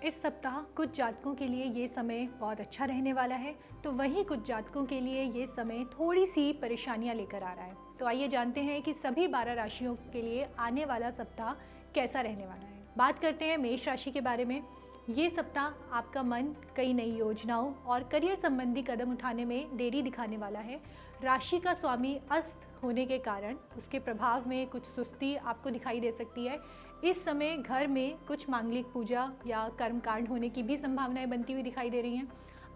इस सप्ताह कुछ जातकों के लिए ये समय बहुत अच्छा रहने वाला है, तो वहीं कुछ जातकों के लिए ये समय थोड़ी सी परेशानियां लेकर आ रहा है। तो आइए जानते हैं कि सभी 12 राशियों के लिए आने वाला सप्ताह कैसा रहने वाला है। बात करते हैं मेष राशि के बारे में। ये सप्ताह आपका मन कई नई योजनाओं और करियर संबंधी कदम उठाने में देरी दिखाने वाला है। राशि का स्वामी अस्त होने के कारण उसके प्रभाव में कुछ सुस्ती आपको दिखाई दे सकती है। इस समय घर में कुछ मांगलिक पूजा या कर्मकांड होने की भी संभावनाएं बनती हुई दिखाई दे रही हैं।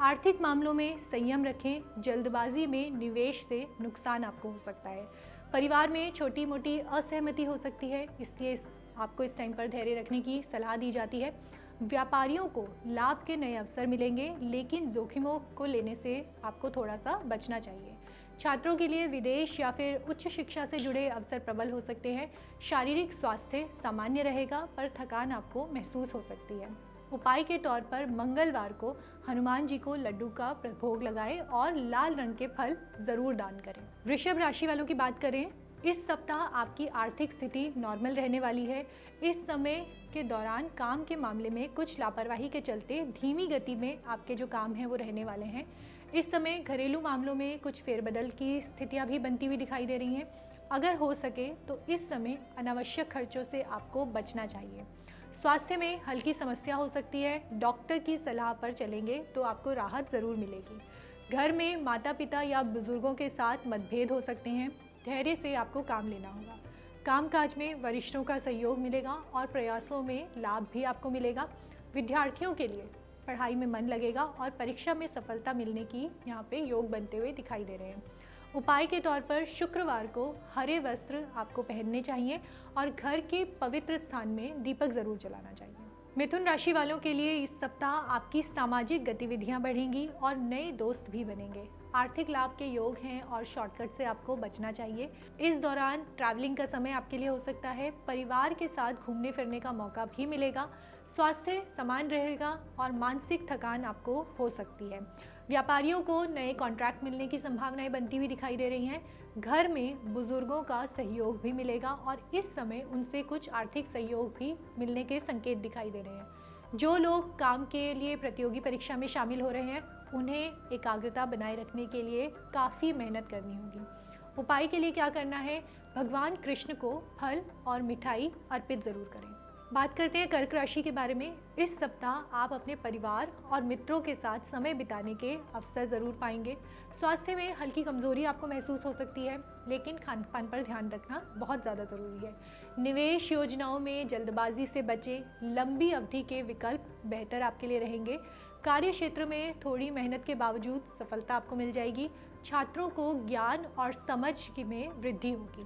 आर्थिक मामलों में संयम रखें, जल्दबाजी में निवेश से नुकसान आपको हो सकता है। परिवार में छोटी मोटी असहमति हो सकती है, इसलिए आपको इस टाइम पर धैर्य रखने की सलाह दी जाती है। व्यापारियों को लाभ के नए अवसर मिलेंगे, लेकिन जोखिमों को लेने से आपको थोड़ा सा बचना चाहिए। छात्रों के लिए विदेश या फिर उच्च शिक्षा से जुड़े अवसर प्रबल हो सकते हैं। शारीरिक स्वास्थ्य सामान्य रहेगा, पर थकान आपको महसूस हो सकती है। उपाय के तौर पर मंगलवार को हनुमान जी को लड्डू का भोग लगाएं और लाल रंग के फल जरूर दान करें। वृषभ राशि वालों की बात करें, इस सप्ताह आपकी आर्थिक स्थिति नॉर्मल रहने वाली है। इस समय के दौरान काम के मामले में कुछ लापरवाही के चलते धीमी गति में आपके जो काम हैं वो रहने वाले हैं। इस समय घरेलू मामलों में कुछ फेरबदल की स्थितियां भी बनती हुई दिखाई दे रही हैं। अगर हो सके तो इस समय अनावश्यक खर्चों से आपको बचना चाहिए। स्वास्थ्य में हल्की समस्या हो सकती है, डॉक्टर की सलाह पर चलेंगे तो आपको राहत ज़रूर मिलेगी। घर में माता पिता या बुजुर्गों के साथ मतभेद हो सकते हैं, धैर्य से आपको काम लेना होगा। कामकाज में वरिष्ठों का सहयोग मिलेगा और प्रयासों में लाभ भी आपको मिलेगा। विद्यार्थियों के लिए पढ़ाई में मन लगेगा और परीक्षा में सफलता मिलने की यहाँ पे योग बनते हुए दिखाई दे रहे हैं। उपाय के तौर पर शुक्रवार को हरे वस्त्र आपको पहनने चाहिए और घर के पवित्र स्थान में दीपक जरूर जलाना चाहिए। मिथुन राशि वालों के लिए इस सप्ताह आपकी सामाजिक गतिविधियां बढ़ेंगी और नए दोस्त भी बनेंगे। आर्थिक लाभ के योग हैं और शॉर्टकट से आपको बचना चाहिए। इस दौरान ट्रैवलिंग का समय आपके लिए हो सकता है। परिवार के साथ घूमने फिरने का मौका भी मिलेगा। स्वास्थ्य समान रहेगा और मानसिक थकान आपको हो सकती है। व्यापारियों को नए कॉन्ट्रैक्ट मिलने की संभावनाएं बनती हुई दिखाई दे रही हैं। घर में बुजुर्गों का सहयोग भी मिलेगा और इस समय उनसे कुछ आर्थिक सहयोग भी मिलने के संकेत दिखाई दे रहे हैं। जो लोग काम के लिए प्रतियोगी परीक्षा में शामिल हो रहे हैं, उन्हें एकाग्रता बनाए रखने के लिए काफ़ी मेहनत करनी होगी। उपाय के लिए क्या करना है, भगवान कृष्ण को फल और मिठाई अर्पित जरूर करें। बात करते हैं कर्क राशि के बारे में। इस सप्ताह आप अपने परिवार और मित्रों के साथ समय बिताने के अवसर ज़रूर पाएंगे। स्वास्थ्य में हल्की कमजोरी आपको महसूस हो सकती है, लेकिन खान पान पर ध्यान रखना बहुत ज़्यादा ज़रूरी है। निवेश योजनाओं में जल्दबाजी से बचें, लंबी अवधि के विकल्प बेहतर आपके लिए रहेंगे। कार्य क्षेत्र में थोड़ी मेहनत के बावजूद सफलता आपको मिल जाएगी। छात्रों को ज्ञान और समझ में वृद्धि होगी।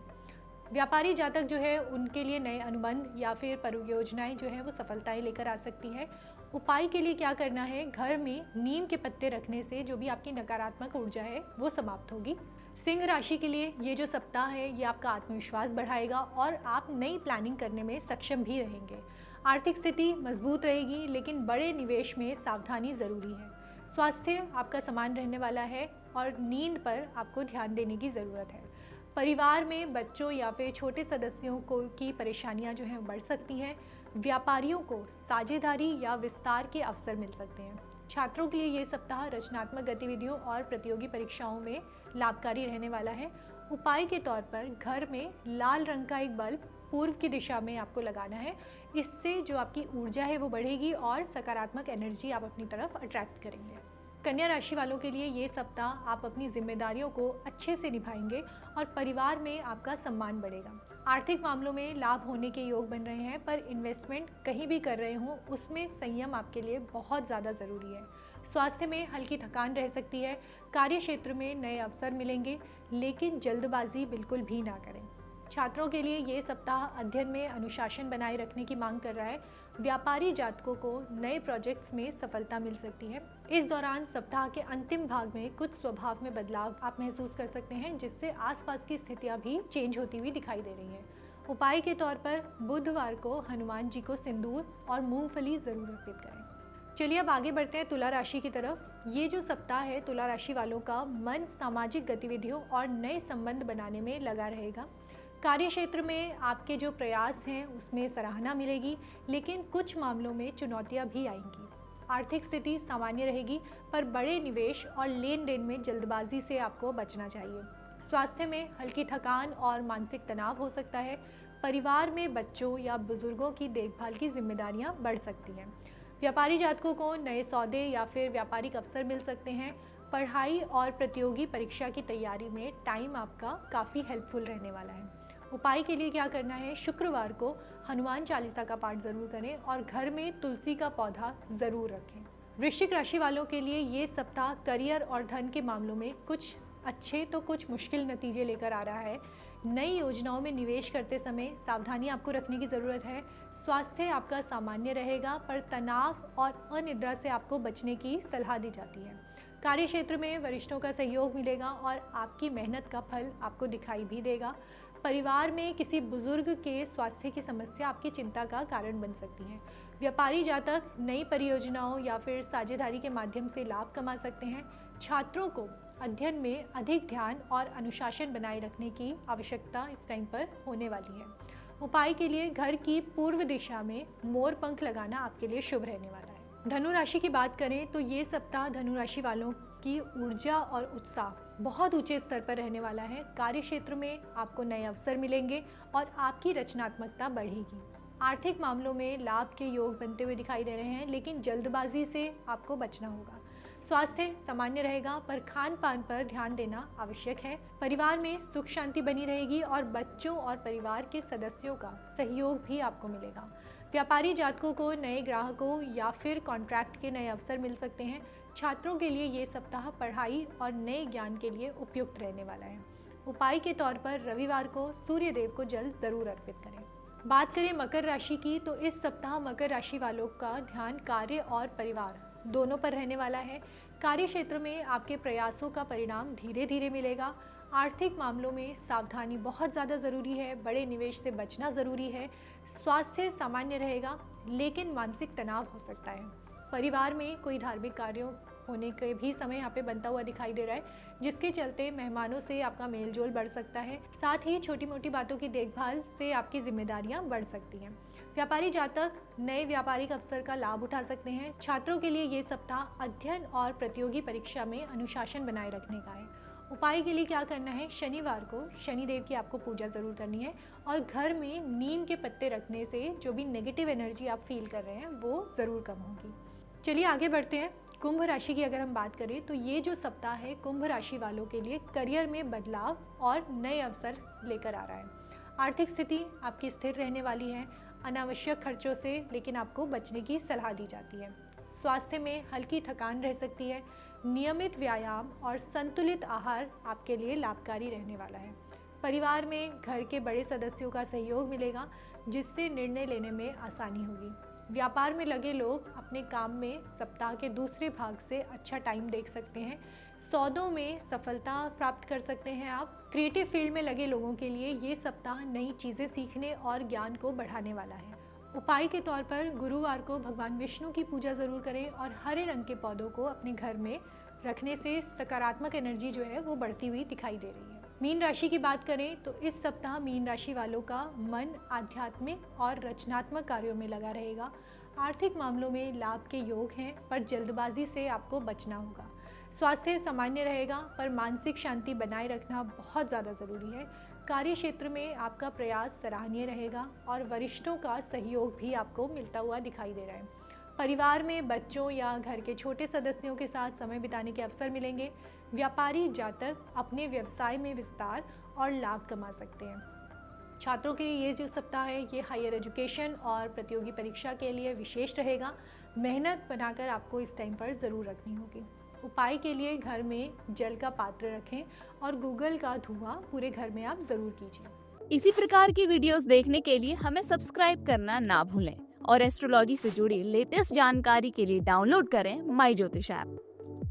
व्यापारी जातक जो है उनके लिए नए अनुबंध या फिर परियोजनाएं जो है वो सफलताएं लेकर आ सकती है। उपाय के लिए क्या करना है, घर में नीम के पत्ते रखने से जो भी आपकी नकारात्मक ऊर्जा है वो समाप्त होगी। सिंह राशि के लिए ये जो सप्ताह है ये आपका आत्मविश्वास बढ़ाएगा और आप नई प्लानिंग करने में सक्षम भी रहेंगे। आर्थिक स्थिति मजबूत रहेगी, लेकिन बड़े निवेश में सावधानी ज़रूरी है। स्वास्थ्य आपका समान रहने वाला है और नींद पर आपको ध्यान देने की ज़रूरत है। परिवार में बच्चों या फिर छोटे सदस्यों को की परेशानियां जो हैं बढ़ सकती हैं। व्यापारियों को साझेदारी या विस्तार के अवसर मिल सकते हैं। छात्रों के लिए ये सप्ताह रचनात्मक गतिविधियों और प्रतियोगी परीक्षाओं में लाभकारी रहने वाला है। उपाय के तौर पर घर में लाल रंग का एक बल्ब पूर्व की दिशा में आपको लगाना है। इससे जो आपकी ऊर्जा है वो बढ़ेगी और सकारात्मक एनर्जी आप अपनी तरफ अट्रैक्ट करेंगे। कन्या राशि वालों के लिए ये सप्ताह आप अपनी जिम्मेदारियों को अच्छे से निभाएंगे और परिवार में आपका सम्मान बढ़ेगा। आर्थिक मामलों में लाभ होने के योग बन रहे हैं, पर इन्वेस्टमेंट कहीं भी कर रहे हों उसमें संयम आपके लिए बहुत ज़्यादा ज़रूरी है। स्वास्थ्य में हल्की थकान रह सकती है। कार्य क्षेत्र में नए अवसर मिलेंगे, लेकिन जल्दबाजी बिल्कुल भी ना करें। छात्रों के लिए ये सप्ताह अध्ययन में अनुशासन बनाए रखने की मांग कर रहा है। व्यापारी जातकों को नए प्रोजेक्ट्स में सफलता मिल सकती है। इस दौरान सप्ताह के अंतिम भाग में कुछ स्वभाव में बदलाव आप महसूस कर सकते हैं, जिससे आसपास की स्थितियां भी चेंज होती हुई दिखाई दे रही हैं। उपाय के तौर पर बुधवार को हनुमान जी को सिंदूर और मूंगफली जरूर अर्पित करें। चलिए अब आगे बढ़ते हैं तुला राशि की तरफ। ये जो सप्ताह है तुला राशि वालों का मन सामाजिक गतिविधियों और नए संबंध बनाने में लगा रहेगा। कार्य क्षेत्र में आपके जो प्रयास हैं उसमें सराहना मिलेगी, लेकिन कुछ मामलों में चुनौतियां भी आएंगी। आर्थिक स्थिति सामान्य रहेगी, पर बड़े निवेश और लेन देन में जल्दबाजी से आपको बचना चाहिए। स्वास्थ्य में हल्की थकान और मानसिक तनाव हो सकता है। परिवार में बच्चों या बुजुर्गों की देखभाल की जिम्मेदारियां बढ़ सकती हैं। व्यापारी जातकों को नए सौदे या फिर व्यापारिक अवसर मिल सकते हैं। पढ़ाई और प्रतियोगी परीक्षा की तैयारी में टाइम आपका काफ़ी हेल्पफुल रहने वाला है। उपाय के लिए क्या करना है, शुक्रवार को हनुमान चालीसा का पाठ जरूर करें और घर में तुलसी का पौधा जरूर रखें। वृश्चिक राशि वालों के लिए ये सप्ताह करियर और धन के मामलों में कुछ अच्छे तो कुछ मुश्किल नतीजे लेकर आ रहा है। नई योजनाओं में निवेश करते समय सावधानी आपको रखने की ज़रूरत है। स्वास्थ्य आपका सामान्य रहेगा, पर तनाव और अनिद्रा से आपको बचने की सलाह दी जाती है। कार्य क्षेत्र में वरिष्ठों का सहयोग मिलेगा और आपकी मेहनत का फल आपको दिखाई भी देगा। परिवार में किसी बुजुर्ग के स्वास्थ्य की समस्या आपकी चिंता का कारण बन सकती है। व्यापारी जातक नई परियोजनाओं या फिर साझेदारी के माध्यम से लाभ कमा सकते हैं। छात्रों को अध्ययन में अधिक ध्यान और अनुशासन बनाए रखने की आवश्यकता इस टाइम पर होने वाली है। उपाय के लिए घर की पूर्व दिशा में मोर पंख लगाना आपके लिए शुभ रहने वाला है। धनु राशि की बात करें तो ये सप्ताह धनु राशि वालों की ऊर्जा और उत्साह बहुत ऊंचे स्तर पर रहने वाला है। कार्य क्षेत्र में आपको नए अवसर मिलेंगे और आपकी रचनात्मकता बढ़ेगी। आर्थिक मामलों में लाभ के योग बनते हुए दिखाई दे रहे हैं, लेकिन जल्दबाजी से आपको बचना होगा। स्वास्थ्य सामान्य रहेगा, पर खान पान पर ध्यान देना आवश्यक है। परिवार में सुख शांति बनी रहेगी और बच्चों और परिवार के सदस्यों का सहयोग भी आपको मिलेगा। व्यापारी जातकों को नए ग्राहकों या फिर कॉन्ट्रैक्ट के नए अवसर मिल सकते हैं। छात्रों के लिए ये सप्ताह पढ़ाई और नए ज्ञान के लिए उपयुक्त रहने वाला है। उपाय के तौर पर रविवार को सूर्य देव को जल जरूर अर्पित करें। बात करें मकर राशि की, तो इस सप्ताह मकर राशि वालों का ध्यान कार्य और परिवार दोनों पर रहने वाला है। कार्य क्षेत्र में आपके प्रयासों का परिणाम धीरे धीरे मिलेगा। आर्थिक मामलों में सावधानी बहुत ज़्यादा ज़रूरी है। बड़े निवेश से बचना ज़रूरी है। स्वास्थ्य सामान्य रहेगा, लेकिन मानसिक तनाव हो सकता है। परिवार में कोई धार्मिक कार्यों होने के भी समय यहाँ पे बनता हुआ दिखाई दे रहा है, जिसके चलते मेहमानों से आपका मेलजोल बढ़ सकता है। साथ ही छोटी मोटी बातों की देखभाल से आपकी जिम्मेदारियां बढ़ सकती हैं। व्यापारी जातक नए व्यापारिक अवसर का लाभ उठा सकते हैं। छात्रों के लिए ये सप्ताह अध्ययन और प्रतियोगी परीक्षा में अनुशासन बनाए रखने का है। उपाय के लिए क्या करना है, शनिवार को शनिदेव की आपको पूजा ज़रूर करनी है और घर में नीम के पत्ते रखने से जो भी नेगेटिव एनर्जी आप फील कर रहे हैं वो ज़रूर कम होगी। चलिए आगे बढ़ते हैं। कुंभ राशि की अगर हम बात करें तो ये जो सप्ताह है कुंभ राशि वालों के लिए करियर में बदलाव और नए अवसर लेकर आ रहा है। आर्थिक स्थिति आपकी स्थिर रहने वाली है। अनावश्यक खर्चों से लेकिन आपको बचने की सलाह दी जाती है। स्वास्थ्य में हल्की थकान रह सकती है। नियमित व्यायाम और संतुलित आहार आपके लिए लाभकारी रहने वाला है। परिवार में घर के बड़े सदस्यों का सहयोग मिलेगा, जिससे निर्णय लेने में आसानी होगी। व्यापार में लगे लोग अपने काम में सप्ताह के दूसरे भाग से अच्छा टाइम देख सकते हैं। सौदों में सफलता प्राप्त कर सकते हैं आप। क्रिएटिव फील्ड में लगे लोगों के लिए ये सप्ताह नई चीज़ें सीखने और ज्ञान को बढ़ाने वाला है। उपाय के तौर पर गुरुवार को भगवान विष्णु की पूजा ज़रूर करें और हरे रंग के पौधों को अपने घर में रखने से सकारात्मक एनर्जी जो है वो बढ़ती हुई दिखाई दे रही है। मीन राशि की बात करें तो इस सप्ताह मीन राशि वालों का मन आध्यात्मिक और रचनात्मक कार्यों में लगा रहेगा। आर्थिक मामलों में लाभ के योग हैं, पर जल्दबाजी से आपको बचना होगा। स्वास्थ्य सामान्य रहेगा, पर मानसिक शांति बनाए रखना बहुत ज़्यादा ज़रूरी है। कार्य क्षेत्र में आपका प्रयास सराहनीय रहेगा और वरिष्ठों का सहयोग भी आपको मिलता हुआ दिखाई दे रहा है। परिवार में बच्चों या घर के छोटे सदस्यों के साथ समय बिताने के अवसर मिलेंगे। व्यापारी जातक अपने व्यवसाय में विस्तार और लाभ कमा सकते हैं। छात्रों के लिए ये जो सप्ताह है ये हायर एजुकेशन और प्रतियोगी परीक्षा के लिए विशेष रहेगा। मेहनत बनाकर आपको इस टाइम पर ज़रूर रखनी होगी। उपाय के लिए घर में जल का पात्र रखें और गूगल का धुआं पूरे घर में आप ज़रूर कीजिए। इसी प्रकार की वीडियोस देखने के लिए हमें सब्सक्राइब करना ना भूलें और एस्ट्रोलॉजी से जुड़ी लेटेस्ट जानकारी के लिए डाउनलोड करें माई ज्योतिष ऐप।